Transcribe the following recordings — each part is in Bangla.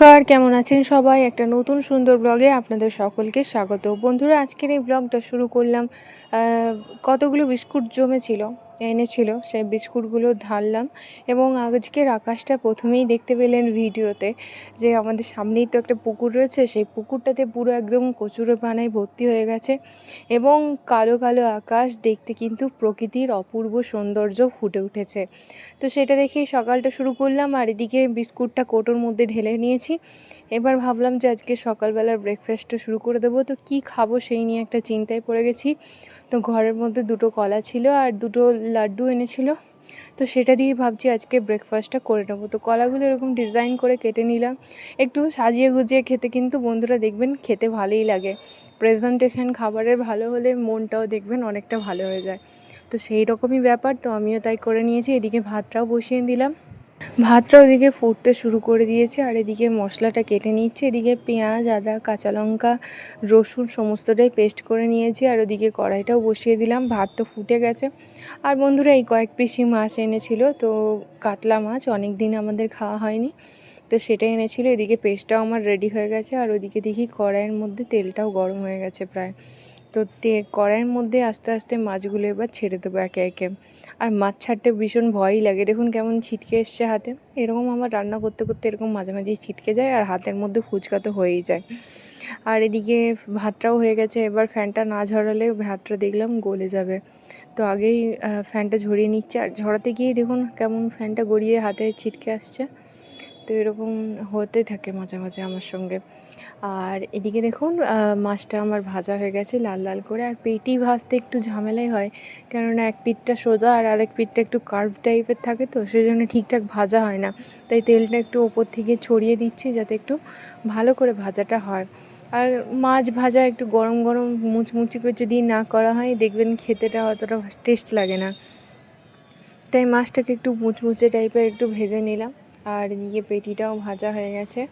নমস্কার, কেমন আছেন সবাই? একটা নতুন সুন্দর ব্লগে আপনাদের সকলকে স্বাগত। বন্ধুরা, আজকের এই ব্লগটা শুরু করলাম। কতগুলো বিস্কুট এনেছিল, সেই বিস্কুটগুলো ঢাললাম। এবং আজকের আকাশটা প্রথমেই দেখতে পেলেন ভিডিওতে, যে আমাদের সামনেই তো একটা পুকুর রয়েছে, সেই পুকুরটাতে পুরো একদম কচুরে পানায় ভর্তি হয়ে গেছে এবং কালো কালো আকাশ, দেখতে কিন্তু প্রকৃতির অপূর্ব সৌন্দর্য ফুটে উঠেছে। তো সেটা দেখেই সকালটা শুরু করলাম। আর এদিকে বিস্কুটটা কৌটোর মধ্যে ঢেলে নিয়েছি। এবার ভাবলাম যে আজকে সকালবেলার ব্রেকফাস্টটা শুরু করে দেবো। তো কী খাবো সেই নিয়ে একটা চিন্তায় পড়ে গেছি। তো ঘরের মধ্যে দুটো কলা ছিল আর দুটো লাড্ডু এনেছিল, তো সেটা দিয়ে ভাবছি আজকে ব্রেকফাস্টটা করে নেবো। তো কলাগুলো এরকম ডিজাইন করে কেটে নিলাম। একটু সাজিয়ে গুজিয়ে খেতে কিন্তু বন্ধুরা দেখবেন খেতে ভালোই লাগে। প্রেজেন্টেশন খাবারের ভালো হলে মনটাও দেখবেন অনেকটা ভালো হয়ে যায়। তো সেই রকমই ব্যাপার, তো আমিও তাই করে নিয়েছি। এদিকে ভাতটাও বসিয়ে দিলাম। ভাতটা ওদিকে ফুটতে শুরু করে দিয়েছে আর এদিকে মশলাটা কেটে নিচ্ছে। এদিকে পেঁয়াজ, আদা, কাঁচা লঙ্কা, রসুন সমস্তটাই পেস্ট করে নিয়েছি আর ওদিকে কড়াইটাও বসিয়ে দিলাম। ভাত তো ফুটে গেছে। আর বন্ধুরা, এই কয়েক পিসি মাছ এনেছিল, তো কাতলা মাছ অনেক দিন আমাদের খাওয়া হয়নি, তো সেটা এনেছিল। এদিকে পেস্টটাও আমার রেডি হয়ে গেছে আর ওদিকে দেখি কড়াইয়ের মধ্যে তেলটাও গরম হয়ে গেছে প্রায়। তো কড়াইয়ের মধ্যে আস্তে আস্তে মাছগুলো এবার ছেড়ে দেবো একে একে। আর মাছ ছাড়তে ভীষণ ভয়ই লাগে, দেখুন কেমন ছিটকে এসছে হাতে। এরকম আমার রান্না করতে করতে এরকম মাঝে মাঝেই ছিটকে যায় আর হাতের মধ্যে ফুচকা তো হয়েই যায়। আর এদিকে ভাতটাও হয়ে গেছে। এবার ফ্যানটা না ঝরালে ভাতটা দেখলাম গলে যাবে, তো আগেই ফ্যানটা ঝরিয়ে নিচ্ছে। আর ঝরাতে গিয়েই দেখুন কেমন ফ্যানটা গড়িয়ে হাতে ছিটকে আসছে। তো এরকম হতে থাকে মাঝে মাঝে আমার সঙ্গে। আর এদিকে দেখুন মাছটা আমার ভাজা হয়ে গেছে লাল লাল করে। আর পেটি ভাজতে একটু ঝামেলাই হয়, কেননা এক পিঠটা সোজা আর আরেক পিঠটা একটু কার্ভ টাইপের থাকে, তো সেই জন্য ঠিকঠাক ভাজা হয় না। তাই তেলটা একটু ওপর থেকে ছড়িয়ে দিচ্ছি যাতে একটু ভালো করে ভাজাটা হয়। আর মাছ ভাজা একটু গরম গরম মুচমুচি করে যদি না করা হয় দেখবেন খেতেটা অতটা টেস্ট লাগে না। তাই মাছটাকে একটু মুচমুচে টাইপের একটু ভেজে নিলাম। আর এদিকে পেটিটাও ভাজা হয়ে গেছে।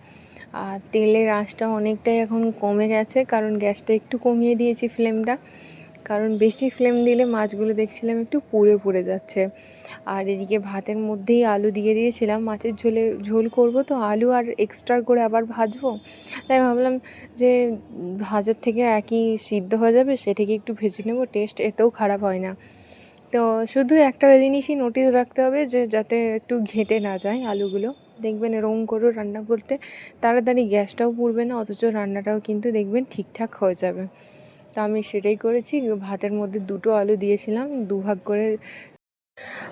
আর তেলের আঁচটা অনেকটাই এখন কমে গেছে, কারণ গ্যাসটা একটু কমিয়ে দিয়েছি ফ্লেমটা, কারণ বেশি ফ্লেম দিলে মাছগুলো দেখছিলাম একটু পুড়ে পুড়ে যাচ্ছে। আর এদিকে ভাতের মধ্যেই আলু দিয়ে দিয়েছিলাম, মাছের ঝোল করব, তো আলু আর এক্সট্রা করে আবার ভাজবো। তাই ভাবলাম যে ভাজার থেকে একই সিদ্ধ হয়ে যাবে, সেটাকে একটু ভেজে নেব, টেস্ট এতেও খারাপ হয় না। তো শুধু একটা জিনিসই নোটিস রাখতে হবে, যে যাতে একটু ঘেঁটে না যায় আলুগুলো। দেখবেন এরকম করে রান্না করতে তাড়াতাড়ি গ্যাসটাও পুড়বে না, অথচ রান্নাটাও কিন্তু দেখবেন ঠিকঠাক হয়ে যাবে। তো আমি সেটাই করেছি। ভাতের মধ্যে দুটো আলু দিয়েছিলাম, দুভাগ করে।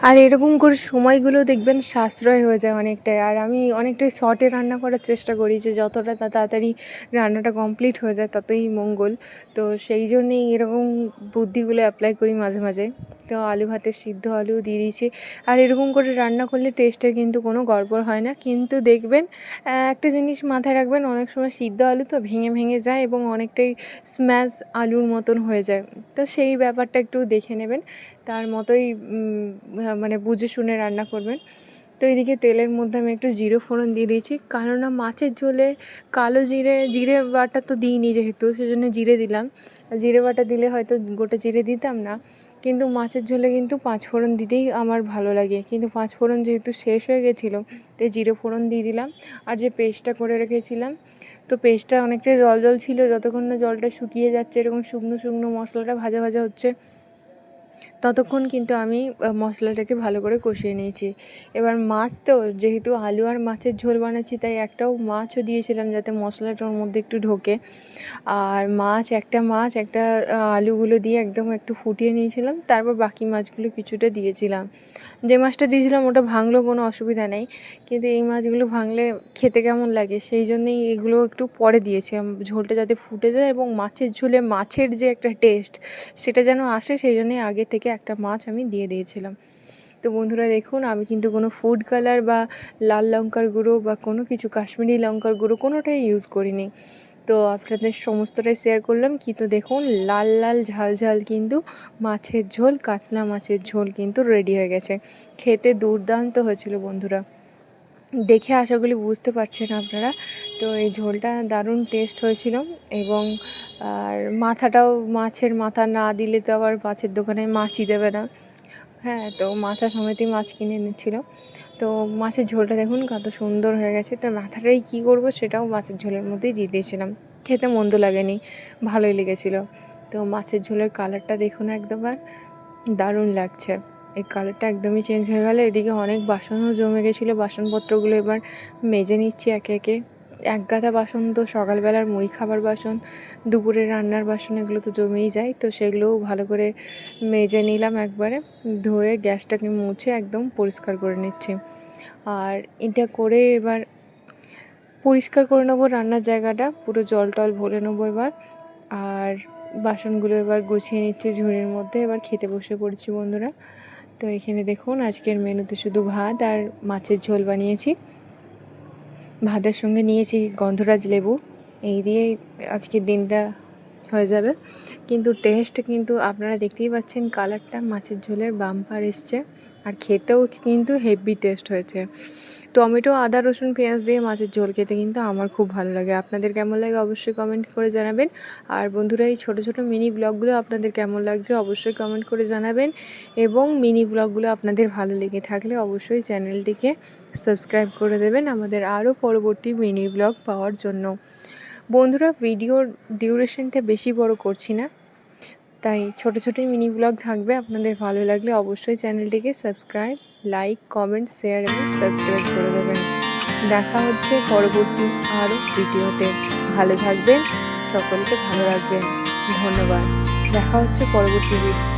আর এরকম করে সময়গুলো দেখবেন সাশ্রয় হয়ে যায় অনেকটাই। আর আমি অনেকটাই শর্টে রান্না করার চেষ্টা করি, যে যতটা তাড়াতাড়ি রান্নাটা কমপ্লিট হয়ে যায় ততই মঙ্গল। তো সেই জন্যেই এরকম বুদ্ধিগুলো অ্যাপ্লাই করি মাঝে মাঝে। তো আলু ভাতের সিদ্ধ আলু দিয়ে দিয়েছি। আর এরকম করে রান্না করলে টেস্টের কিন্তু কোনো গড়বড় হয় না, কিন্তু দেখবেন একটা জিনিস মাথায় রাখবেন, অনেক সময় সিদ্ধ আলু তো ভেঙে ভেঙে যায় এবং অনেকটাই স্ম্যাশ আলুর মতন হয়ে যায়। তো সেই ব্যাপারটা একটু দেখে নেবেন, তার মতোই মানে বুঝে শুনে রান্না করবেন। তো এদিকে তেলের মধ্যে আমি একটু জিরে ফোড়ন দিয়ে দিয়েছি, কেননা মাছের ঝোলে কালো জিরে বাটা তো দিইনি, যেহেতু সেজন্য জিরে দিলাম। জিরে বাটা দিলে হয়তো গোটা জিরে দিতাম না, কিন্তু মাছের ঝোলে কিন্তু পাঁচ ফোড়ন দিতেই আমার ভালো লাগে। কিন্তু পাঁচ ফোড়ন যেহেতু শেষ হয়ে গেছিলো, তাই জিরে ফোড়ন দিয়ে দিলাম। আর যে পেস্টটা করে রেখেছিলাম, তো পেস্টটা অনেকটা জল জল ছিল, যতক্ষণ না জলটা শুকিয়ে যাচ্ছে, এরকম শুকনো শুকনো মশলাটা ভাজা ভাজা হচ্ছে, ততক্ষণ কিন্তু আমি মশলাটাকে ভালো করে কষিয়ে নিয়েছি। এবার মাছ তো যেহেতু আলু আর মাছের ঝোল বানাচ্ছি, তাই একটাও মাছও দিয়েছিলাম যাতে মশলাটার মধ্যে একটু ঢোকে। আর মাছ একটা আলুগুলো দিয়ে একদম একটু ফুটিয়ে নিয়েছিলাম, তারপর বাকি মাছগুলো কিছুটা দিয়েছিলাম। যে মাছটা দিয়েছিলাম ওটা ভাঙলেও কোনো অসুবিধা নেই, কিন্তু এই মাছগুলো ভাঙলে খেতে কেমন লাগে, সেই জন্যেই এগুলো একটু পরে দিয়েছিলাম, ঝোলটা যাতে ফুটে যায় এবং মাছের ঝোলে মাছের যে একটা টেস্ট সেটা যেন আসে, সেই জন্যই আগে থেকে একটা মাছ আমি দিয়ে দিয়েছিলাম। তো বন্ধুরা দেখুন, আমি কিন্তু কোনো ফুড কালার বা লাল লঙ্কার গুঁড়ো বা কোনো কিছু কাশ্মীরি লঙ্কার গুঁড়ো কোনোটাই ইউজ করিনি। তো আপনাদের সমস্তটাই শেয়ার করলাম। কিন্তু দেখুন লাল লাল ঝাল ঝাল কিন্তু মাছের ঝোল, কাতলা মাছের ঝোল কিন্তু রেডি হয়ে গেছে। খেতে দুর্দান্ত হয়েছিল বন্ধুরা, দেখে আশা করি বুঝতে পারছেন আপনারা। তো এই ঝোলটা দারুণ টেস্ট হয়েছিল। এবং আর মাথাটাও, মাছের মাথা না দিলে তো আবার মাছের দোকানে মাছই দেবে না। হ্যাঁ, তো মাথা সমেতই মাছ কিনে এনেছিল। তো মাছের ঝোলটা দেখুন কত সুন্দর হয়ে গেছে। তো মাথাটাই কী করব সেটাও মাছের ঝোলের মধ্যেই দিয়ে দিয়েছিলাম। খেতে মন্দ লাগেনি, ভালোই লেগেছিলো। তো মাছের ঝোলের কালারটা দেখুন একদমবার দারুণ লাগছে। এই কালারটা একদমই চেঞ্জ হয়ে গেল। এদিকে অনেক বাসনও জমে গেছিলো, বাসনপত্রগুলো এবার মেজে নিচ্ছি একে একে। এক গাদা বাসন তো সকালবেলার মুড়ি খাবার বাসন, দুপুরের রান্নার বাসন, এগুলো তো জমেই যায়। তো সেগুলোও ভালো করে মেজে নিলাম একবারে, ধুয়ে গ্যাসটাকে মুছে একদম পরিষ্কার করে নিচ্ছি। আর এটা করে এবার পরিষ্কার করে নেবো রান্নার জায়গাটা, পুরো জল টল ভরে নেবো এবার। আর বাসনগুলো এবার গুছিয়ে নিচ্ছি ঝুড়ির মধ্যে। এবার খেতে বসে পড়েছি বন্ধুরা। তো এখানে দেখুন আজকের মেনুতে শুধু ভাত আর মাছের ঝোল বানিয়েছি। ভাতের সঙ্গে নিয়েছি গন্ধরাজ লেবু, এই দিয়েই আজকের দিনটা হয়ে যাবে। কিন্তু টেস্ট কিন্তু আপনারা দেখতেই পাচ্ছেন, কালারটা মাছের ঝোলের বাম্পার এসছে। আর খেতেও কিন্তু হেভি টেস্ট হয়েছে। টমেটো, আদা, রসুন, পেঁয়াজ দিয়ে মাছের ঝোল খেতে কিন্তু আমার খুব ভালো লাগে। আপনাদের কেমন লাগে অবশ্যই কমেন্ট করে জানাবেন। আর বন্ধুরা, এই ছোটো ছোটো মিনি ব্লগগুলো আপনাদের কেমন লাগছে অবশ্যই কমেন্ট করে জানাবেন। এবং মিনি ব্লগগুলো আপনাদের ভালো লেগে থাকলে অবশ্যই চ্যানেলটিকে সাবস্ক্রাইব করে দেবেন আমাদের আরও পরবর্তী মিনি ব্লগ পাওয়ার জন্য। বন্ধুরা, ভিডিওর ডিউরেশনটা বেশি বড় করছি না, তাই ছোটো ছোটোই মিনি ব্লগ থাকবে। আপনাদের ভালো লাগলে অবশ্যই চ্যানেলটিকে সাবস্ক্রাইব, লাইক, কমেন্ট, শেয়ার এবং সাবস্ক্রাইব করে দেবেন। দেখা হচ্ছে পরবর্তী আরও ভিডিওতে। ভালো থাকবেন, সকলকে ভালো রাখবেন। ধন্যবাদ। দেখা হচ্ছে পরবর্তী ভিডিও।